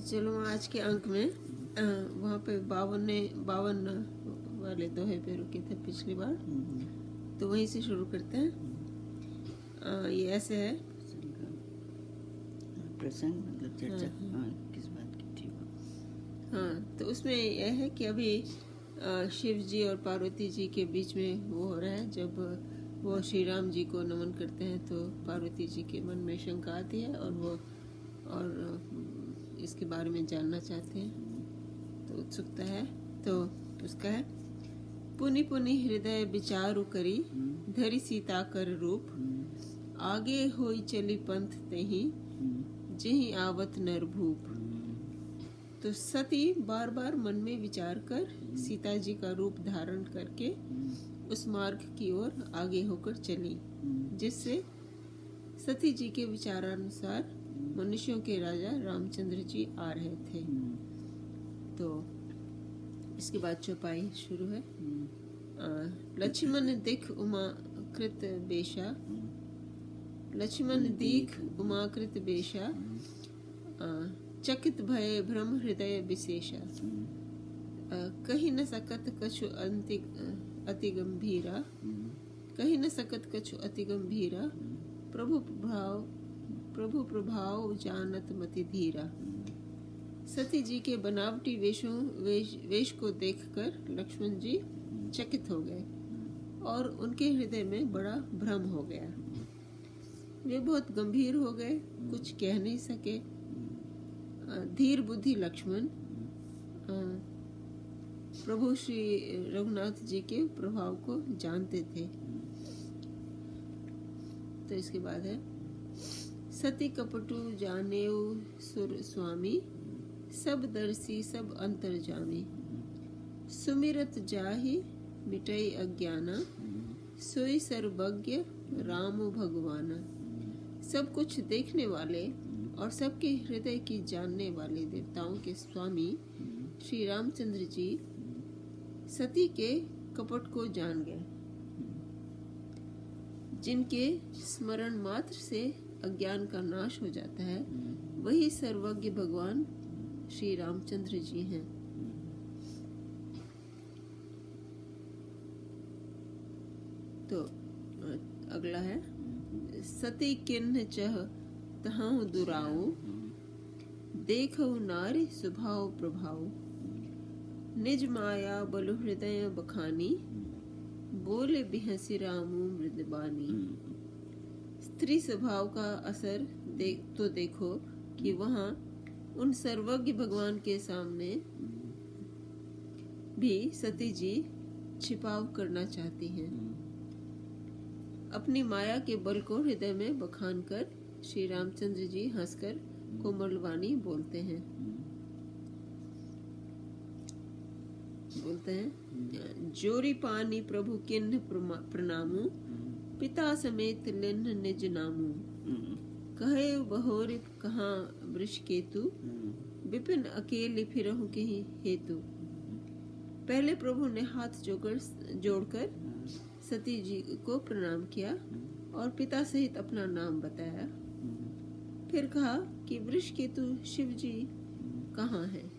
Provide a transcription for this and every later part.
चलो आज के अंक में वहाँ पे 52 वाले दोहे पे रुके थे पिछली बार, तो वहीं से शुरू करते हैं। ये ऐसे है, प्रसंग मतलब चर्चा किस बात की थी वो? हाँ, तो उसमें यह है कि अभी शिव जी और पार्वती जी के बीच में वो हो रहा है। जब वो श्री राम जी को नमन करते हैं तो पार्वती जी के मन में शंका आती है और वो इसके बारे में जानना चाहते हैं, तो उत्सुकता है। तो उसका है, पुनि पुनि हृदय विचारु करी, धरि सीता कर रूप, आगे होई चली पंथ तेहि, जेहि आवत नर भूप। तो सती बार बार मन में विचार कर सीता जी का रूप धारण करके उस मार्ग की ओर आगे होकर चली, जिससे सती जी के विचारानुसार मनुष्यों के राजा रामचंद्र जी आ रहे थे। तो इसके बाद चौपाई शुरू है। लक्ष्मण दिख उमा कृत बेशा, लक्ष्मण दीख उमाकृत बेशा, चकित भय भ्रम हृदय विशेषा, कही न सकत कछु अति गंभीरा, कही न सकत कछु अति गंभीरा, प्रभु प्रभाव जानत मति धीरा। सती जी के बनावटी वेश को देखकर लक्ष्मण जी चकित हो गए और उनके हृदय में बड़ा भ्रम हो गया। वे बहुत गंभीर हो गए, कुछ कह नहीं सके। धीर बुद्धि लक्ष्मण प्रभु श्री रघुनाथ जी के प्रभाव को जानते थे। तो इसके बाद है, सती कपटु जानेऊ सुर स्वामी, सब दर्शी सब अंतर्जामी, सुमिरत जाहि मिटई अज्ञाना, सोई सर्वज्ञ राम भगवाना। सब कुछ देखने वाले और सबके हृदय की जानने वाले देवताओं के स्वामी श्री रामचंद्र जी सती के कपट को जान गए। जिनके स्मरण मात्र से अज्ञान का नाश हो जाता है, वही सर्वज्ञ भगवान श्री रामचंद्र जी हैं। तो अगला है, सती किन्ह चह तहां दुराऊ, देखऊ नारी स्वभाव प्रभाव, निज माया बलु हृदय बखानी, बोले बिहसी रामू मृदबानी। स्त्री स्वभाव का असर तो देखो कि वहाँ उन सर्वज्ञ भगवान के सामने भी सती जी छिपाव करना चाहती हैं। अपनी माया के बल को हृदय में बखान कर श्री रामचंद्र जी हंसकर कोमलवाणी बोलते हैं। जोरी पानी प्रभु किन्ह प्रणामू, पिता समेत लिन्ह निज नामू, कहे बहोरि कहाँ वृष केतु, विपिन अकेले फिरहु के हेतु। पहले प्रभु ने हाथ जोड़कर सती जी को प्रणाम किया और पिता सहित अपना नाम बताया। फिर कहा कि वृषकेतु शिव जी कहाँ हैं?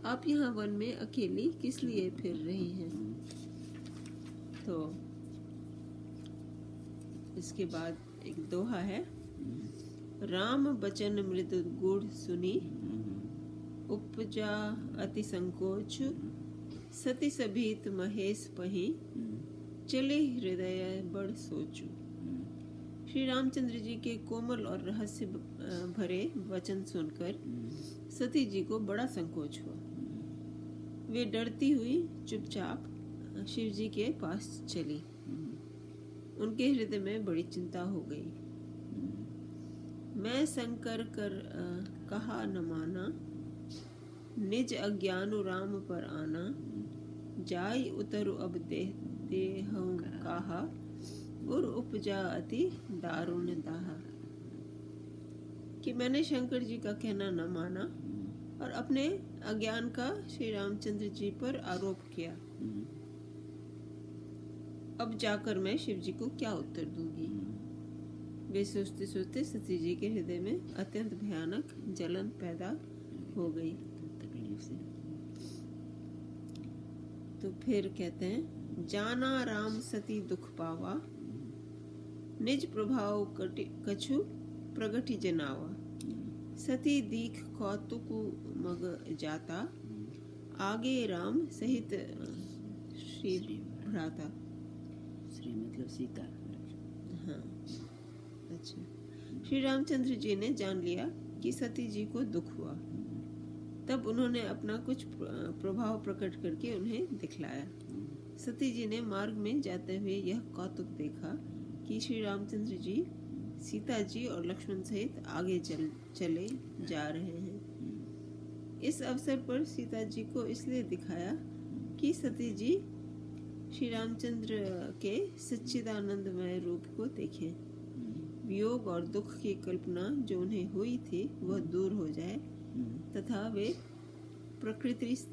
आप यहाँ वन में अकेली किस लिए फिर रही हैं? तो इसके बाद एक दोहा है, राम बचन मृदु गुड़ सुनी, उपजा अति संकोच, सती सभीत महेश पही, चले हृदय बड़ सोचू। श्री रामचंद्र जी के कोमल और रहस्य भरे वचन सुनकर सती जी को बड़ा संकोच हुआ। वे डरती हुई चुपचाप शिव जी के पास चली। उनके हृदय में बड़ी चिंता हो गई। मैं शंकर कर कहा न माना, निज अज्ञानु राम पर आना, जाई उतरु अब देहु कहा, और उपजा अति दारुण दाहा। कि मैंने शंकर जी का कहना न माना और अपने अज्ञान का श्री रामचंद्र जी पर आरोप किया। अब जाकर मैं शिव जी को क्या उत्तर दूंगी? वे सोचते सोचते सती जी के हृदय में अत्यंत भयानक जलन पैदा हो गई। तकलीफ से। तो फिर कहते हैं, जाना राम सती दुख पावा, निज प्रभाव कछु प्रगति जनावा, सती दीख कौतुक मग जाता, आगे राम सहित श्री भ्राता। श्री मतलब सीता। हाँ, अच्छा। श्री रामचंद्र जी ने जान लिया कि सती जी को दुख हुआ, तब उन्होंने अपना कुछ प्रभाव प्रकट करके उन्हें दिखलाया। सती जी ने मार्ग में जाते हुए यह कौतुक देखा कि श्री रामचंद्र जी सीता जी और लक्ष्मण सहित आगे चले जा रहे हैं। इस अवसर पर सीता जी को इसलिए दिखाया कि सती जी श्री रामचंद्र के सच्चिदानंदमय रूप को देखें, वियोग और दुख की कल्पना जो उन्हें हुई थी वह दूर हो जाए तथा वे प्रकृतिस्थ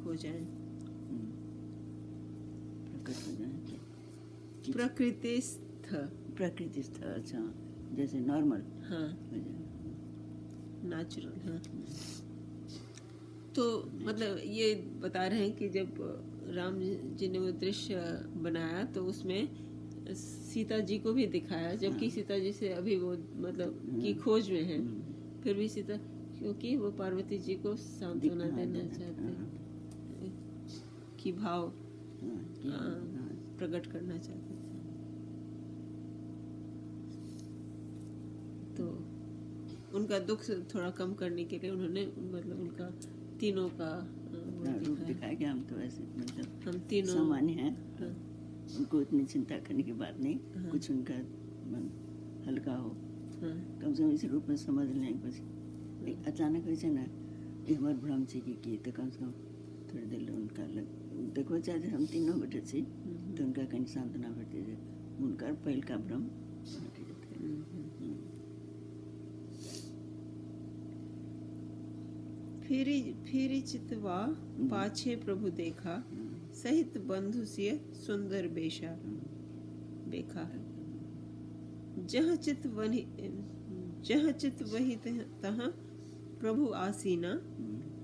हो जाएं। प्रकट हो जाए। प्रकृतिस्थ, अच्छा, जैसे नॉर्मल। हाँ, हो जाए। नेचुरल। हाँ, तो मतलब ये बता रहे हैं कि जब राम जी ने वो दृश्य बनाया तो उसमें सीता जी को भी दिखाया, जबकि सीता जी से अभी वो मतलब की खोज में है, फिर भी सीता, क्योंकि वो पार्वती जी को सांत्वना देना चाहते हैं कि भाव प्रकट करना चाहते थे। तो उनका दुख थोड़ा कम करने के लिए उन्होंने मतलब उनका तीनों का रूप दिखाया कि हम तो ऐसे मतलब हम तीनों सामान्य हैं। हाँ, उनको इतनी चिंता करने की बात नहीं। हाँ। कुछ उनका मन हल्का हो, हाँ, कम से कम इस रूप में समझ लें कुछ। अचानक वैसे ना कि हमारे भ्रम से की तो कम से कम थोड़ी देर उनका लग देखो चाहे हम तीनों बैठे थे तो उनका कहीं सांत्वना बैठे थे, उनका पहल का भ्रम हट जाता है। फिरी चितवा पाछे प्रभु देखा, सहित बंधु सिय सुंदर बेशा बेखा, जह चित वही तहाँ प्रभु आसीना,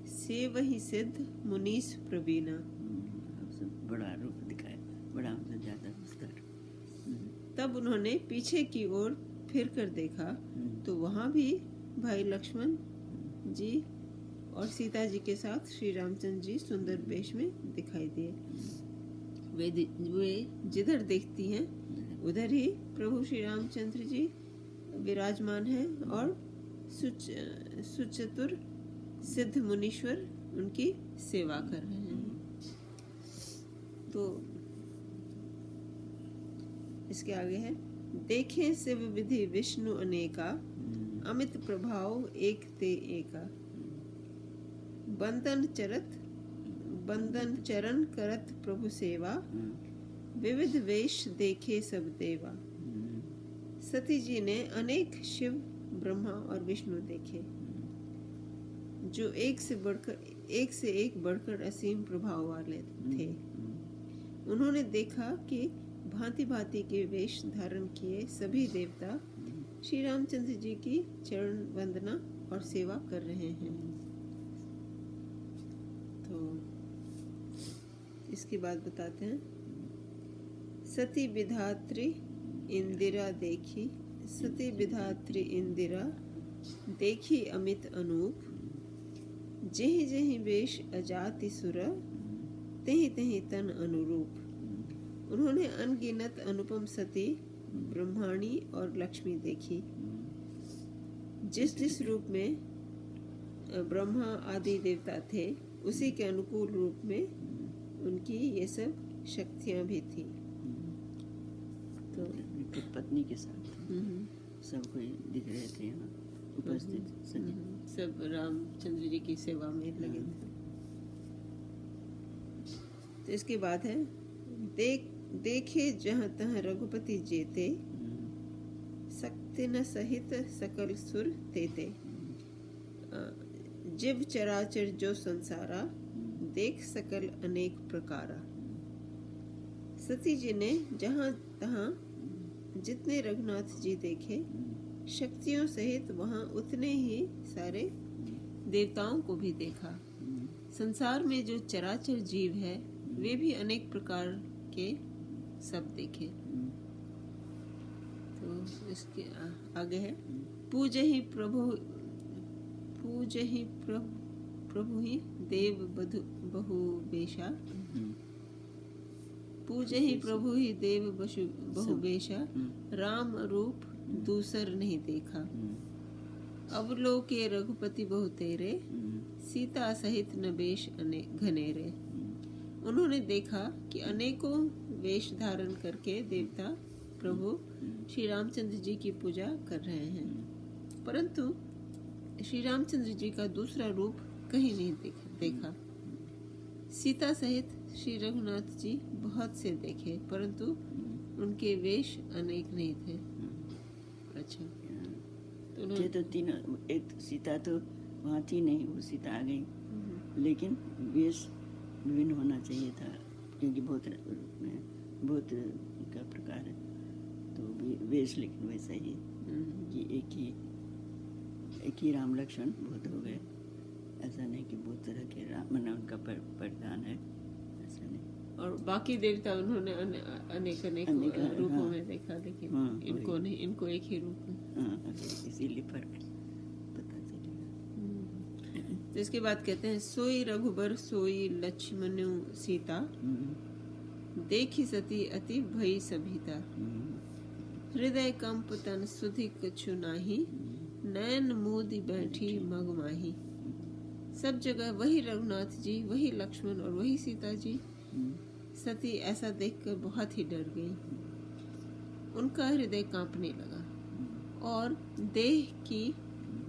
से वही सिद्ध मुनीस प्रवीणा। बड़ा रूप दिखाया, बड़ा मतलब ज्यादा विस्तार। तब उन्होंने पीछे की ओर फिर कर देखा तो वहां भी भाई लक्ष्मण जी और सीता जी के साथ श्री रामचंद्र जी सुंदर वेश में दिखाई दिए। वे जिधर देखती हैं उधर ही प्रभु श्री रामचंद्र जी विराजमान हैं और सुचतुर सिद्ध मुनीश्वर उनकी सेवा कर रहे हैं। तो इसके आगे है, देखें शिव विधि विष्णु अनेका, अमित प्रभाव एक ते एका, बंदन चरण करत प्रभु सेवा, विविध वेश देखे सब देवा। सती जी ने अनेक शिव, ब्रह्मा और विष्णु देखे जो एक से एक बढ़कर असीम प्रभाव वाले थे। उन्होंने देखा कि भांति भांति के वेश धारण किए सभी देवता श्री रामचंद्र जी की चरण वंदना और सेवा कर रहे हैं। तो इसके बाद बताते हैं, सती विधात्री इंदिरा देखी, सती विधात्री इंदिरा देखी अमित अनूप, जेहि जेहि वेश अजाति सुर, तेहि तेहि तन अनुरूप। उन्होंने अनगिनत अनुपम सती, ब्रह्माणी और लक्ष्मी देखी। जिस जिस रूप में ब्रह्मा आदि देवता थे उसी के अनुकूल रूप में उनकी ये सब शक्तियां भी थी। तो पत्नी के साथ सब कोई दिख रहे थे यहाँ उपस्थित, सब रामचंद्र जी की सेवा में लगे थे। तो इसके बाद है, देखे जहाँ तहाँ रघुपति जेते, सकते न सहित सकल सुर तेते, जीव चराचर जो संसारा, देख सकल अनेक प्रकारा। सती जी ने जहाँ तहाँ जितने रघुनाथ जी देखे शक्तियों सहित वहां उतने ही सारे देवताओं को भी देखा। संसार में जो चराचर जीव है वे भी अनेक प्रकार के सब देखे। तो इसके आगे है पूज ही प्रभु ही देव बहु बेशा। पूज ही प्रभु ही देव बहु बेशा, राम रूप दूसर नहीं देखा। अवलोके रघुपति बहु तेरे, सीता सहित नबेश घनेरे। उन्होंने देखा कि अनेकों वेश धारण करके देवता प्रभु श्री रामचंद्र जी की पूजा कर रहे हैं, परंतु श्री रामचंद्र जी का दूसरा रूप कहीं नहीं देखा। सीता सहित श्री रघुनाथ जी बहुत से देखे, परंतु उनके वेश अनेक नहीं थे। अच्छा, तो ये तो तीनों, एक सीता तो वहाँ थी नहीं, वो सीता आ गई, लेकिन वेश विभिन्न होना चाहिए था, क्योंकि बहुत रूप में बहुत का प्रकार है, तो वेश लेकिन वैसा ही कि एक ही राम लक्ष्मण बहुत हो गए। ऐसा नहीं कि बहुत तरह के राम मन उनका परिधान है, ऐसा नहीं। और बाकी देवता उन्होंने अनेक रूपों में देखा, लेकिन इनको नहीं, इनको एक ही रूप में। इसीलिए फर्क पता चलेगा। तो इसके बाद कहते हैं सोई रघुबर सोई लक्ष्मण सीता, देखी सती अति भई सभीता। हृदय कंप तन सुधि कछु नाही, नैन मूदी बैठी मगमाही। सब जगह वही रघुनाथ जी, वही लक्ष्मण और वही सीता जी। सती ऐसा देखकर बहुत ही डर गई, उनका हृदय कांपने लगा और देह की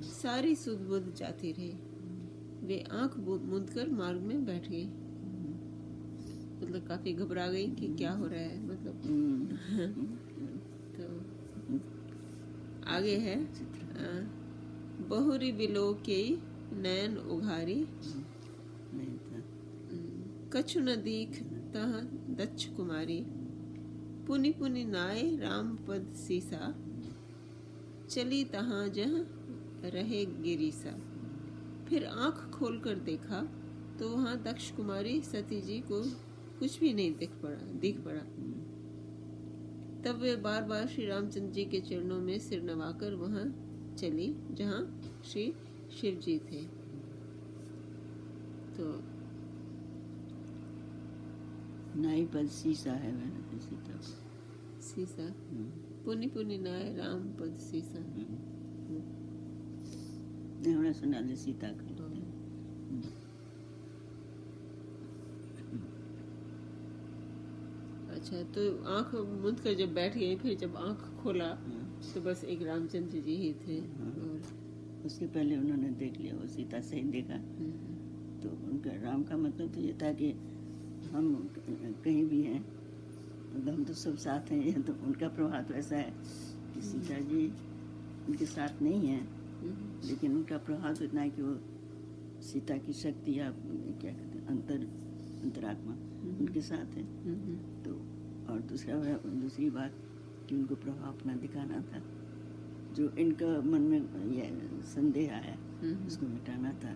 सारी सुध बुध जाती रही। वे आंख मूंदकर मार्ग में बैठ गई, मतलब काफी घबरा गई कि क्या हो रहा है, मतलब तो आगे है बहुरी बिलो के नैन उघारी, कछु न दीख तह दक्ष कुमारी। पुनि पुनि नाय राम पद सीसा, चली तहाँ जह रहे गिरीसा। फिर आंख खोलकर देखा तो वहाँ दक्ष कुमारी सती जी को कुछ भी नहीं दिख पड़ा। तब वे बार बार श्री रामचंद्र जी के चरणों में सिर नवाकर वहाँ चली जहाँ श्री शिव जी थे। तो नाई पद सीसा है, मैंने सीता सीसा, पुनि पुनि नाय राम पद सीसा। हमने सुना ले सीता का। अच्छा, तो आंख मूंद कर जब बैठ गई, फिर जब आंख खोला तो बस एक रामचंद्र जी ही थे। और उसके पहले उन्होंने देख लिया, वो सीता से ही देखा। तो उनका राम का मतलब तो ये था कि हम कहीं भी हैं, मतलब हम तो सब साथ हैं। ये तो उनका प्रभाव तो ऐसा है कि सीता जी उनके साथ नहीं है, लेकिन उनका प्रभाव तो इतना है कि वो सीता की शक्ति या क्या कहते हैं अंतरात्मा उनके साथ है। तो और दूसरी बात कि उनको प्रभाव अपना दिखाना था, जो इनका मन में ये संदेह आया उसको मिटाना था।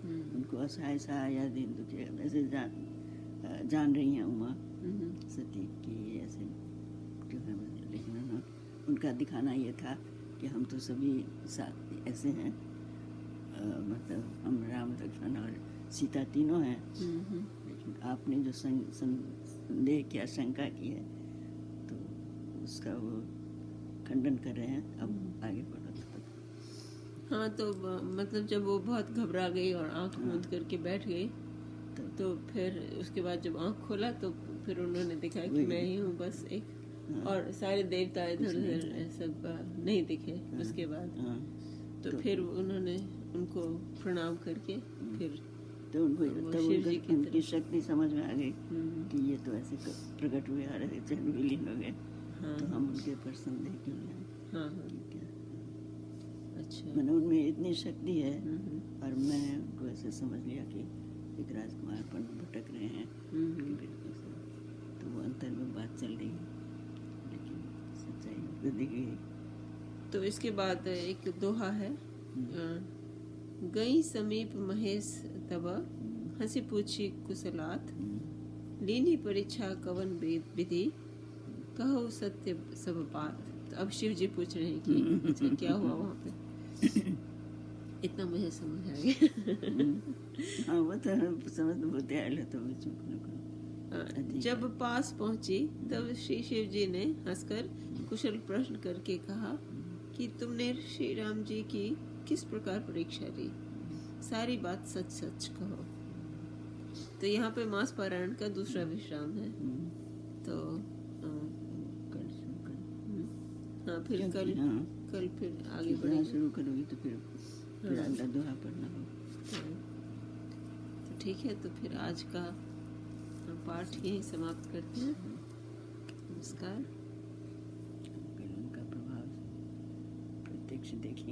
उनको असहाय या दिन दुखी ऐसे जान रही हैं उमा सती की ऐसे जो है, लेकिन उनका दिखाना ये था कि हम तो सभी साथ ऐसे हैं, मतलब हम राम लक्ष्मण और सीता तीनों हैं। लेकिन आपने जो संदेह किया, शंका की है, तो उसका वो खंडन कर रहे हैं। अब आगे बढ़ो। हाँ, तो मतलब जब वो बहुत घबरा गई और आंख मूंद करके बैठ गई, तो फिर उसके बाद जब आंख खोला तो फिर उन्होंने देखा कि मैं ही हूँ बस एक, और सारे देवता इधर उधर सब नहीं दिखे। उसके बाद तो फिर उन्होंने उनको प्रणाम करके फिर तो उनको उनकी शक्ति समझ में आ गई कि ये तो ऐसे प्रकट हुए आ रहे थे, विलीन हो गए। तो हम उनके पर संदेह क्यों लें? अच्छा, मैंने उनमें इतनी शक्ति है, और मैं उनको ऐसे समझ लिया कि एक राजकुमार पर भटक रहे हैं। तो वो अंतर में बात चल रही है, लेकिन चाहिए तो दिखेगी। तो इसके बाद एक दोहा है, गई समीप महेश तब हंसी पूछी कुशलात, लीनी परीक्षा कवन विधि, कहो सत्य सब बात। तो अब शिव जी पूछ रहे हैं कि अच्छा क्या हुआ वहाँ पे। इतना मुझे समझ आ गया। हाँ वो तो समझ बहुत आया तो बीच में जब पास पहुंची तब श्री शिव जी ने हंसकर कुशल प्रश्न करके कहा कि तुमने श्री राम जी की किस प्रकार परीक्षा ली, सारी बात सच सच कहो। तो यहाँ पे मास पारायण का दूसरा विश्राम है। तो हाँ फिर कल फिर आगे बढ़े शुरू करोगी तो फिर अगला दोहा पढ़ना होगा। तो ठीक है, तो फिर आज का पाठ यही समाप्त करते हैं। नमस्कार। उनका प्रभाव प्रत्यक्ष देखिए।